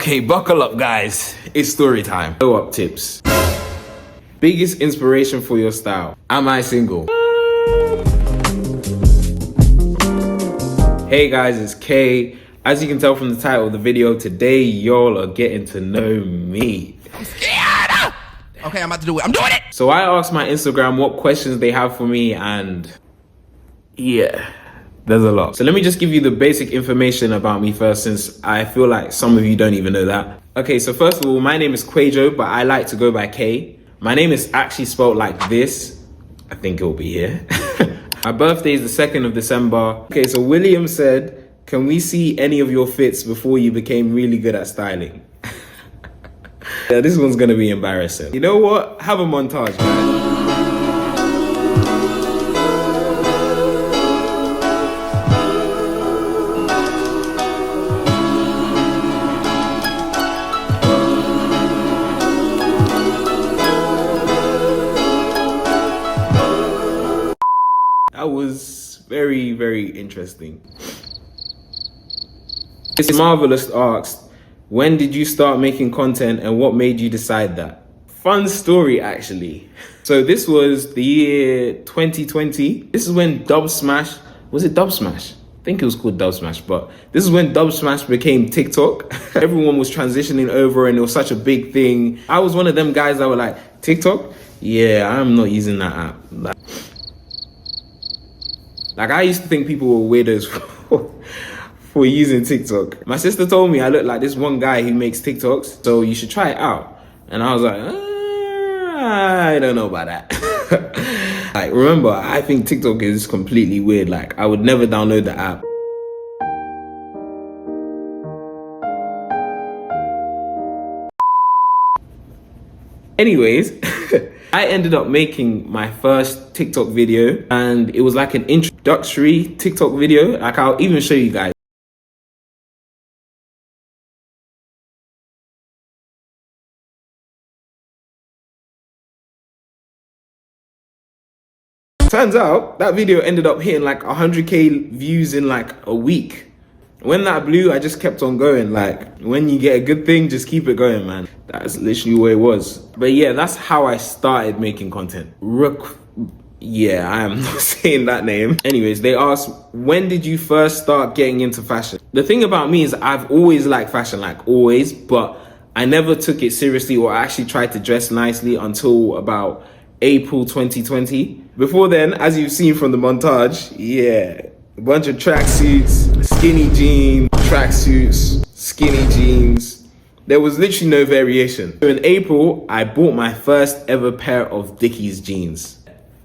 Okay, buckle up, guys. It's story time. Blow up tips. Biggest inspiration for your style. Am I single? Hey guys, it's Kay. As you can tell from the title of the video, today y'all are getting to know me. I'm scared! Okay, I'm about to do it. I'm doing it! So I asked my Instagram what questions they have for me, and yeah, there's a lot. So let me just give you the basic information about me first, since I feel like some of you don't even know that. Okay, so first of all, my name is Quajo, but I like to go by K. My name is actually spelled like this. I think it'll be here. My birthday is the 2nd of December. Okay, so William said, can we see any of your fits before you became really good at styling? Yeah, this one's gonna be embarrassing. You know what? Have a montage, guys. That was very, very interesting. It's Marvelous asked, when did you start making content and what made you decide that? Fun story, actually. So this was the year 2020. This is when Dub Smash, was it Dub Smash? I think it was called Dub Smash, but this is when Dub Smash became TikTok. Everyone was transitioning over and it was such a big thing. I was one of them guys that were like, TikTok? Yeah, I'm not using that app. Like I used to think people were weirdos for using TikTok. My sister told me I look like this one guy who makes TikToks, so you should try it out. And I was like, I don't know about that. Like, remember, I think TikTok is completely weird. Like, I would never download the app. Anyways, I ended up making my first TikTok video, and it was like an introductory TikTok video. Like, I'll even show you guys. Turns out that video ended up hitting like 100k views in like a week. When that blew, I just kept on going. Like, when you get a good thing, just keep it going, man. That's literally what it was. But yeah, that's how I started making content. Yeah, I am not saying that name. Anyways, they asked, when did you first start getting into fashion? The thing about me is I've always liked fashion, like always, but I never took it seriously or actually tried to dress nicely until about April 2020. Before then, as you've seen from the montage, yeah, a bunch of tracksuits, skinny jeans, tracksuits, skinny jeans. There was literally no variation. So in April, I bought my first ever pair of Dickies jeans.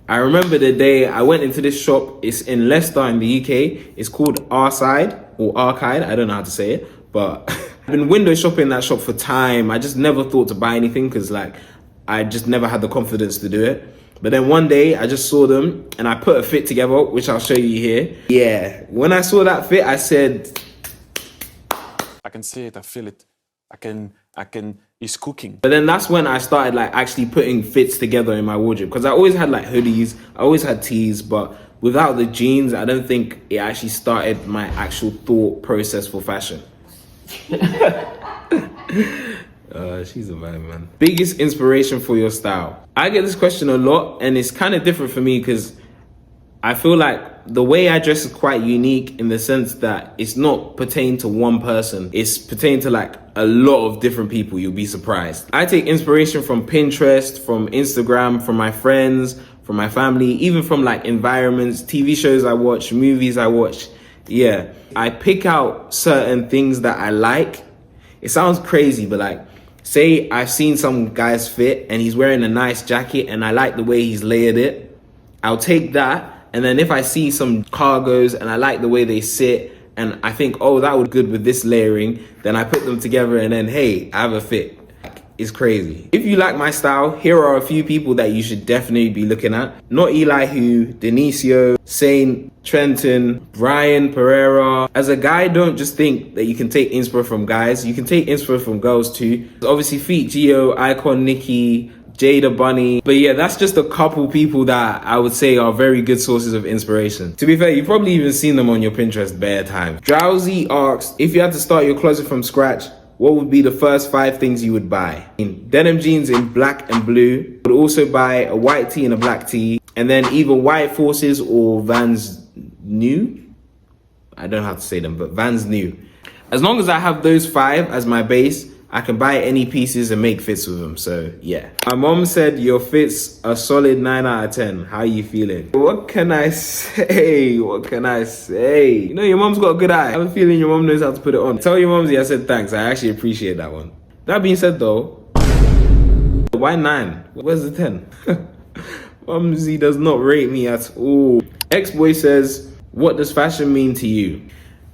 I remember the day I went into this shop. It's in Leicester in the UK. It's called Arside or Arcade. I don't know how to say it, but I've been window shopping that shop for time. I just never thought to buy anything because like, I just never had the confidence to do it. But then one day I just saw them and I put a fit together, which I'll show you here. Yeah, when I saw that fit, I said, I can see it, I feel it. It's cooking. But then that's when I started like actually putting fits together in my wardrobe. Because I always had like hoodies, I always had tees, but without the jeans, I don't think it actually started my actual thought process for fashion. She's a vibe, man. Biggest inspiration for your style. I get this question a lot, and it's kind of different for me because I feel like the way I dress is quite unique in the sense that it's not pertained to one person. It's pertained to like a lot of different people. You'll be surprised. I take inspiration from Pinterest, from Instagram, from my friends, from my family, even from like environments, TV shows I watch, movies I watch. Yeah, I pick out certain things that I like. It sounds crazy, but like, say I've seen some guy's fit and he's wearing a nice jacket and I like the way he's layered it. I'll take that, and then if I see some cargos and I like the way they sit and I think, oh, that would good with this layering, then I put them together and then, hey, I have a fit. It's crazy. If you like my style, here are a few people that you should definitely be looking at. Not Elihu, Denicio, Saint, Trenton, Brian, Pereira. As a guy, don't just think that you can take inspo from guys. You can take inspo from girls too. Obviously, Feet Geo, Icon Nikki, Jada Bunny. But yeah, that's just a couple people that I would say are very good sources of inspiration. To be fair, you've probably even seen them on your Pinterest bare time. Drowsy asks, if you had to start your closet from scratch, what would be the first 5 things you would buy? Denim jeans in black and blue. Would also buy a white tee and a black tee. And then either White Forces or Vans New. I don't know how to say them, but Vans New. As long as I have those 5 as my base, I can buy any pieces and make fits with them. So yeah. My mom said your fits a solid 9 out of 10. How you feeling? What can I say? What can I say? You know, your mom's got a good eye. I have a feeling your mom knows how to put it on. Tell your momsy I said thanks. I actually appreciate that one. That being said though, why 9? Where's the 10? Momsy does not rate me at all. X-Boy says, what does fashion mean to you?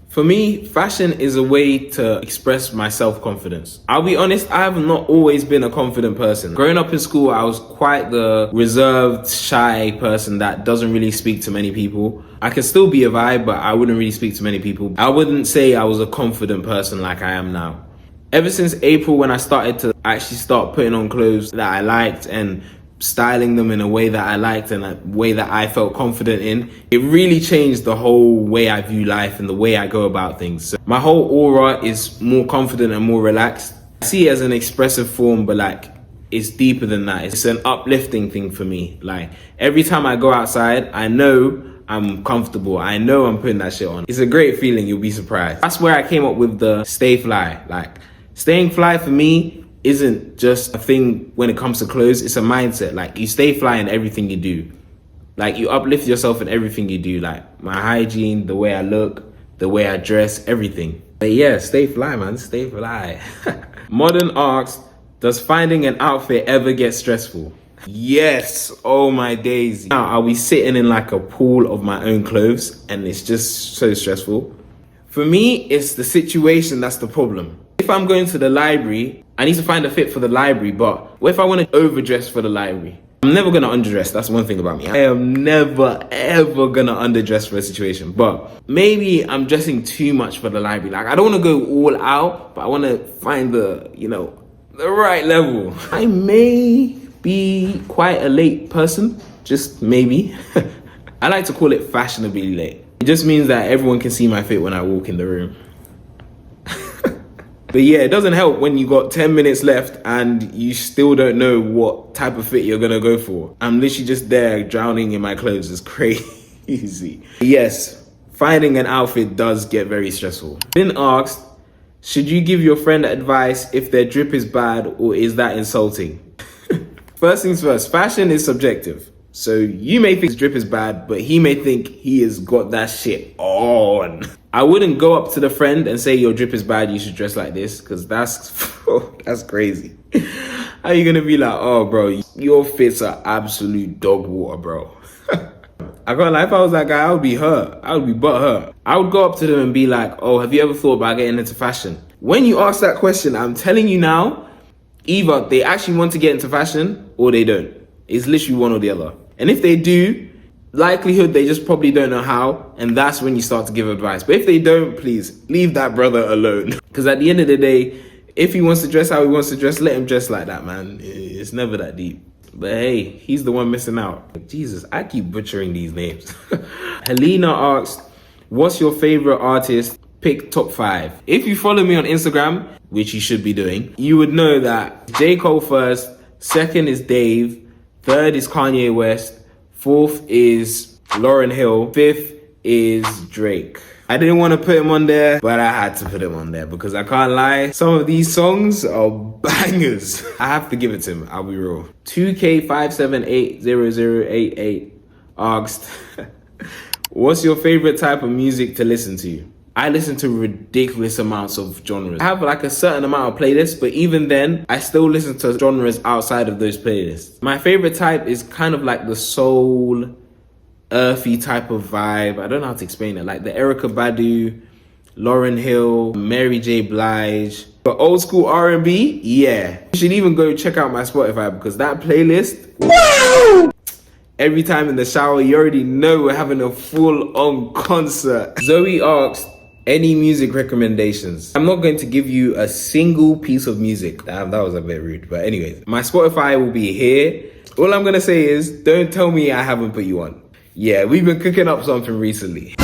For me, fashion is a way to express my self-confidence. I'll be honest, I have not always been a confident person. Growing up in school, I was quite the reserved, shy person that doesn't really speak to many people. I can still be a vibe, but I wouldn't really speak to many people. I wouldn't say I was a confident person like I am now. Ever since April, when I started to actually start putting on clothes that I liked and styling them in a way that I liked and a way that I felt confident in, it really changed the whole way I view life and the way I go about things. So my whole aura is more confident and more relaxed. I see it as an expressive form, but like it's deeper than that. It's an uplifting thing for me. Like every time I go outside, I know I'm comfortable. I know I'm putting that shit on. It's a great feeling, you'll be surprised. That's where I came up with the stay fly. Like staying fly for me isn't just a thing when it comes to clothes, it's a mindset. Like you stay fly in everything you do. Like you uplift yourself in everything you do. Like my hygiene, the way I look, the way I dress, everything. But yeah, stay fly, man, stay fly. Modern asks, does finding an outfit ever get stressful? Yes, oh my days. Now, are we sitting in like a pool of my own clothes and it's just so stressful? For me, it's the situation that's the problem. If I'm going to the library, I need to find a fit for the library, but what if I want to overdress for the library? I'm never going to underdress, that's one thing about me. I am never, ever going to underdress for a situation, but maybe I'm dressing too much for the library. Like, I don't want to go all out, but I want to find the, you know, the right level. I may be quite a late person, just maybe. I like to call it fashionably late. It just means that everyone can see my fit when I walk in the room. But yeah, it doesn't help when you got 10 minutes left and you still don't know what type of fit you're gonna go for. I'm literally just there drowning in my clothes. It's crazy. Yes, finding an outfit does get very stressful. Been asked, should you give your friend advice if their drip is bad or is that insulting? First things first, fashion is subjective. So you may think his drip is bad, but he may think he has got that shit on. I wouldn't go up to the friend and say your drip is bad, you should dress like this, because that's crazy. How are you gonna be like, oh bro, your fits are absolute dog water, bro. I can't lie, if I was that guy, I would be hurt. I would be butthurt. I would go up to them and be like, oh, have you ever thought about getting into fashion? When you ask that question, I'm telling you now, either they actually want to get into fashion or they don't. It's literally one or the other. And if they do, likelihood they just probably don't know how, and that's when you start to give advice. But if they don't, please leave that brother alone. Because at the end of the day, if he wants to dress how he wants to dress, let him dress like that, man. It's never that deep. But hey, he's the one missing out. Jesus, I keep butchering these names. Helena asked, what's your favorite artist? Pick top 5. If you follow me on Instagram, which you should be doing, you would know that J. Cole first, second is Dave, third is Kanye West, fourth is Lauryn Hill, fifth is Drake. I didn't want to put him on there, but I had to put him on there because I can't lie, some of these songs are bangers. I have to give it to him, I'll be real. 2K5780088 asked, what's your favorite type of music to listen to? I listen to ridiculous amounts of genres. I have like a certain amount of playlists, but even then, I still listen to genres outside of those playlists. My favorite type is kind of like the soul, earthy type of vibe. I don't know how to explain it. Like the Erykah Badu, Lauryn Hill, Mary J. Blige. But old school R&B, yeah. You should even go check out my Spotify because that playlist, wow! Every time in the shower, you already know we're having a full-on concert. Zoe asked, any music recommendations? I'm not going to give you a single piece of music. Damn, that was a bit rude. But anyways, my Spotify will be here. All I'm going to say is, don't tell me I haven't put you on. Yeah, we've been cooking up something recently.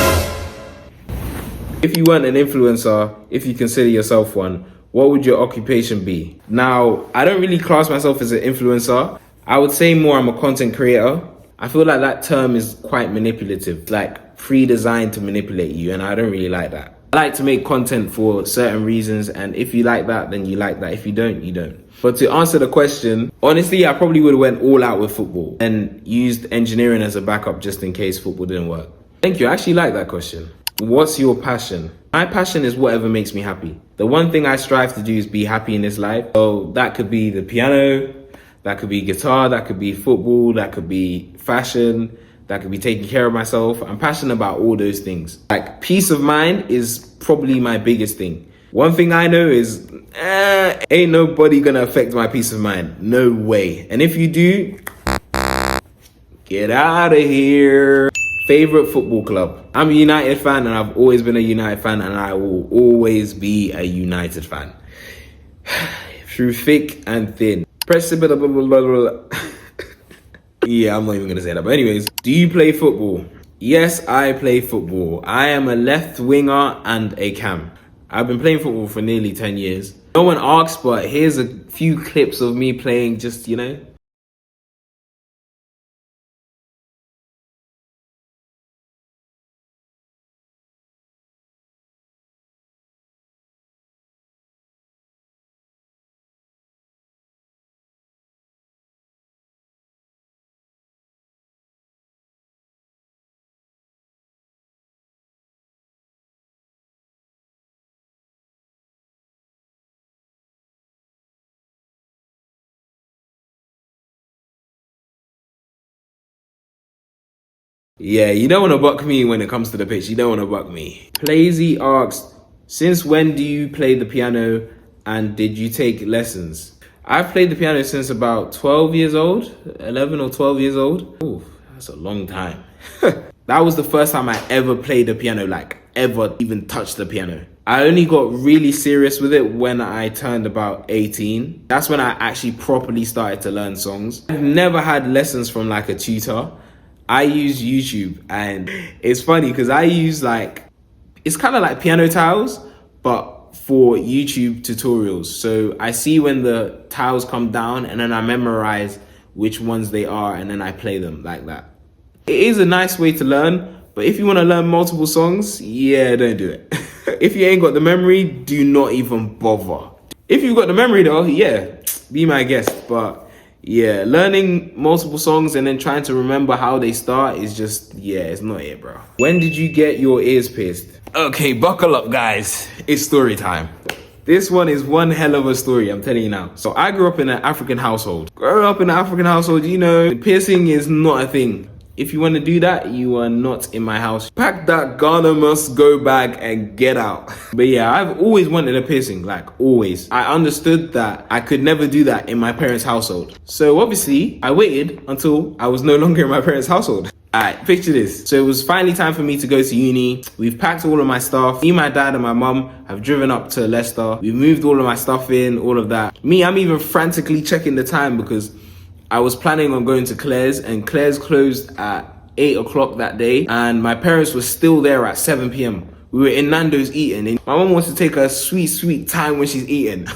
If you weren't an influencer, if you consider yourself one, what would your occupation be? Now, I don't really class myself as an influencer. I would say more I'm a content creator. I feel like that term is quite manipulative, like pre-designed to manipulate you, and I don't really like that. I like to make content for certain reasons, and if you like that, then you like that. If you don't, you don't. But to answer the question, honestly, I probably would have went all out with football and used engineering as a backup just in case football didn't work. Thank you, I actually like that question. What's your passion? My passion is whatever makes me happy. The one thing I strive to do is be happy in this life. So that could be the piano, that could be guitar, that could be football, that could be fashion, that could be taking care of myself. I'm passionate about all those things. Like, peace of mind is probably my biggest thing. One thing I know is, ain't nobody gonna affect my peace of mind. No way. And if you do, get out of here. Favorite football club? I'm a United fan, and I've always been a United fan, and I will always be a United fan. Through thick and thin. Yeah, I'm not even gonna say that. But anyways, do you play football? Yes, I play football. I am a left winger and a cam. I've been playing football for nearly 10 years. No one asked, but here's a few clips of me playing, just, you know. Yeah, you don't want to buck me when it comes to the pitch. You don't want to buck me. Plazy asks, since when do you play the piano and did you take lessons? I've played the piano since about 12 years old, 11 or 12 years old. Ooh, that's a long time. That was the first time I ever played the piano, like ever even touched the piano. I only got really serious with it when I turned about 18. That's when I actually properly started to learn songs. I've never had lessons from like a tutor. I use YouTube, and it's funny because I use it's kind of like piano tiles, but for YouTube tutorials. So I see when the tiles come down and then I memorize which ones they are and then I play them like that. It is a nice way to learn, but if you want to learn multiple songs, yeah, don't do it. If you ain't got the memory, do not even bother. If you've got the memory though, yeah, be my guest, but yeah, learning multiple songs and then trying to remember how they start is just, yeah, it's not it, bro. When did you get your ears pierced? Okay, buckle up, guys. It's story time. This one is one hell of a story, I'm telling you now. So I grew up in an African household. Growing up in an African household, you know, piercing is not a thing. If you want to do that, you are not in my house. Pack that Ghana must go bag and get out. But yeah, I've always wanted a piercing, like always. I understood that I could never do that in my parents' household. So obviously, I waited until I was no longer in my parents' household. Alright, picture this. So it was finally time for me to go to uni. We've packed all of my stuff. Me, my dad, and my mum have driven up to Leicester. We've moved all of my stuff in, all of that. Me, I'm even frantically checking the time because I was planning on going to Claire's, and Claire's closed at 8 o'clock that day, and my parents were still there at 7 p.m. We were in Nando's eating, and my mom wants to take her sweet time when she's eating.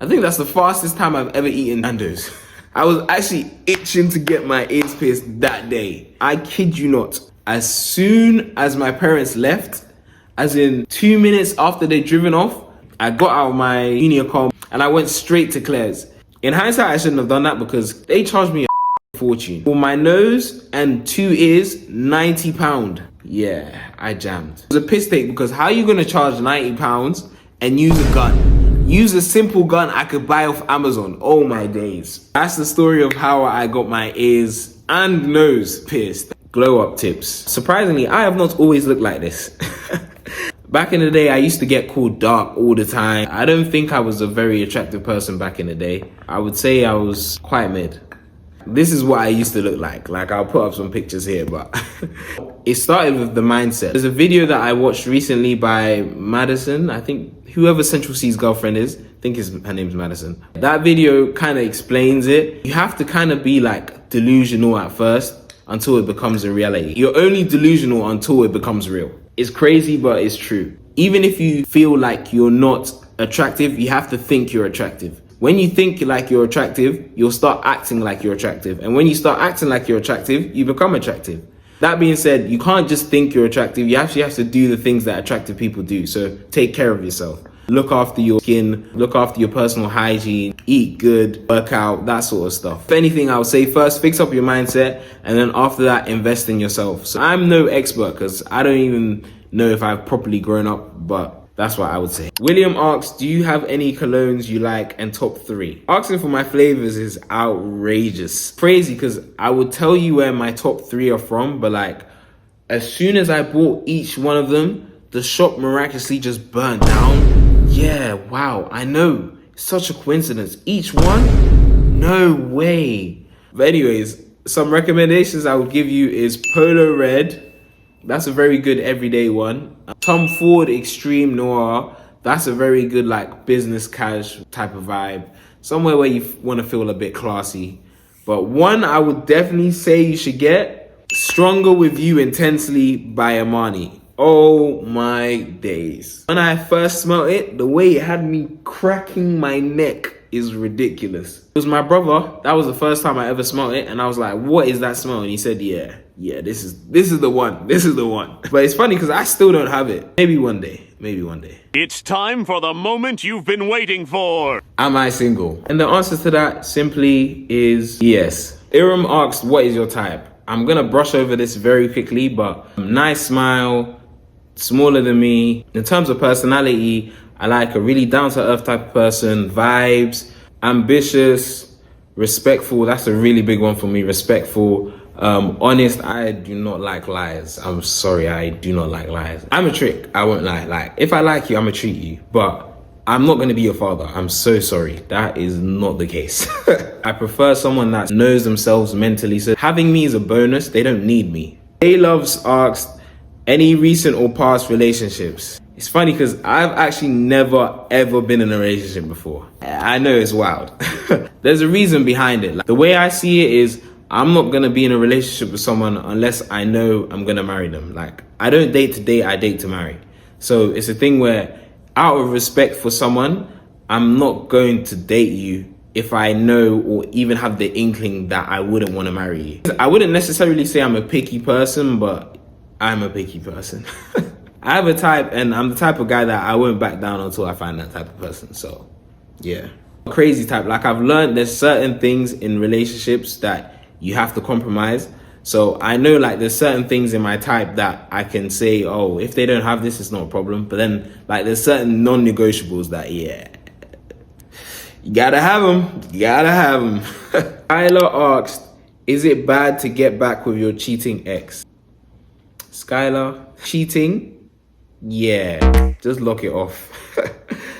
I think that's the fastest time I've ever eaten Nando's. I was actually itching to get my ears pierced that day. I kid you not. As soon as my parents left, as in 2 minutes after they'd driven off, I got out of my Unicom and I went straight to Claire's. In hindsight, I shouldn't have done that because they charged me a fortune. For my nose and 2 ears, £90. Yeah, I jammed. It was a piss take because how are you going to charge £90 and use a gun? Use a simple gun I could buy off Amazon. Oh my days. That's the story of how I got my ears and nose pierced. Glow up tips. Surprisingly, I have not always looked like this. Back in the day, I used to get called dark all the time. I don't think I was a very attractive person back in the day. I would say I was quite mid. This is what I used to look like. Like, I'll put up some pictures here, but it started with the mindset. There's a video that I watched recently by Madison. I think whoever Central C's girlfriend is, I think her name's Madison. That video kind of explains it. You have to kind of be like delusional at first until it becomes a reality. You're only delusional until it becomes real. It's crazy, but it's true. Even if you feel like you're not attractive, you have to think you're attractive. When you think like you're attractive, you'll start acting like you're attractive. And when you start acting like you're attractive, you become attractive. That being said, you can't just think you're attractive. You actually have to do the things that attractive people do. So take care of yourself. Look after your skin, look after your personal hygiene, eat good, work out, that sort of stuff. If anything, I would say first, fix up your mindset. And then after that, invest in yourself. So I'm no expert because I don't even know if I've properly grown up, but that's what I would say. William asks, do you have any colognes you like and top 3? Asking for my flavors is outrageous. Crazy because I would tell you where my top 3 are from, but like as soon as I bought each one of them, the shop miraculously just burnt down. Yeah, wow, I know. Such a coincidence. Each one? No way. But anyways, some recommendations I would give you is Polo Red. That's a very good everyday one. Tom Ford Extreme Noir. That's a very good like business cash type of vibe. Somewhere where you want to feel a bit classy. But one I would definitely say you should get, Stronger With You Intensely by Armani. Oh my days. When I first smelled it, the way it had me cracking my neck is ridiculous. It was my brother. That was the first time I ever smelled it. And I was like, what is that smell? And he said, yeah, this is the one. This is the one. But it's funny because I still don't have it. Maybe one day. It's time for the moment you've been waiting for. Am I single? And the answer to that simply is yes. Iram asked, what is your type? I'm going to brush over this very quickly, but nice smile, smaller than me. In terms of personality, I like a really down-to-earth type of person, vibes, ambitious, respectful. That's a really big one for me, respectful. Honest, I do not like lies. I'm sorry, I do not like lies. I'm a trick, I won't lie. Like, if I like you, I'm gonna treat you. But I'm not gonna be your father. I'm so sorry. That is not the case. I prefer someone that knows themselves mentally. So having me is a bonus. They don't need me. A Loves asked, any recent or past relationships? It's funny because I've actually never ever been in a relationship before. I know it's wild. There's a reason behind it. Like, the way I see it is, I'm not gonna be in a relationship with someone unless I know I'm gonna marry them. Like, I don't date to date, I date to marry. So it's a thing where, out of respect for someone, I'm not going to date you if I know or even have the inkling that I wouldn't want to marry you. I wouldn't necessarily say I'm a picky person, but I'm a picky person. I have a type, and I'm the type of guy that I won't back down until I find that type of person. So, yeah. Crazy type. Like, I've learned there's certain things in relationships that you have to compromise. So I know like there's certain things in my type that I can say, oh, if they don't have this, it's not a problem. But then like there's certain non-negotiables that, yeah, you gotta have them. Skylar asked, is it bad to get back with your cheating ex? Skylar, cheating? Yeah, just lock it off.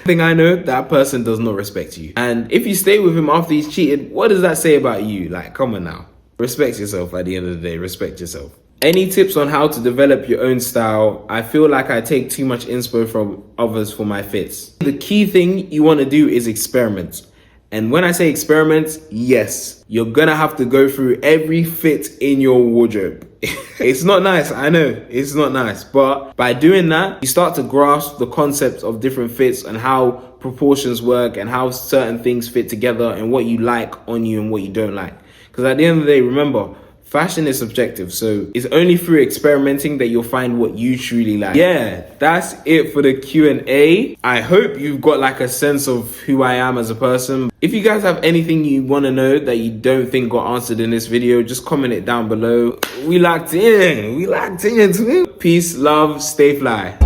Thing I know, that person does not respect you. And if you stay with him after he's cheated, what does that say about you? Like, come on now. Respect yourself at the end of the day. Respect yourself. Any tips on how to develop your own style? I feel like I take too much inspo from others for my fits. The key thing you want to do is experiment. And when I say experiment, yes, you're gonna have to go through every fit in your wardrobe. It's not nice, I know, it's not nice. But by doing that, you start to grasp the concept of different fits and how proportions work and how certain things fit together and what you like on you and what you don't like. Because at the end of the day, remember, fashion is subjective. So it's only through experimenting that you'll find what you truly like. Yeah, that's it for the Q&A. I hope you've got like a sense of who I am as a person. If you guys have anything you want to know that you don't think got answered in this video, just comment it down below. We locked in. Peace, love, stay fly.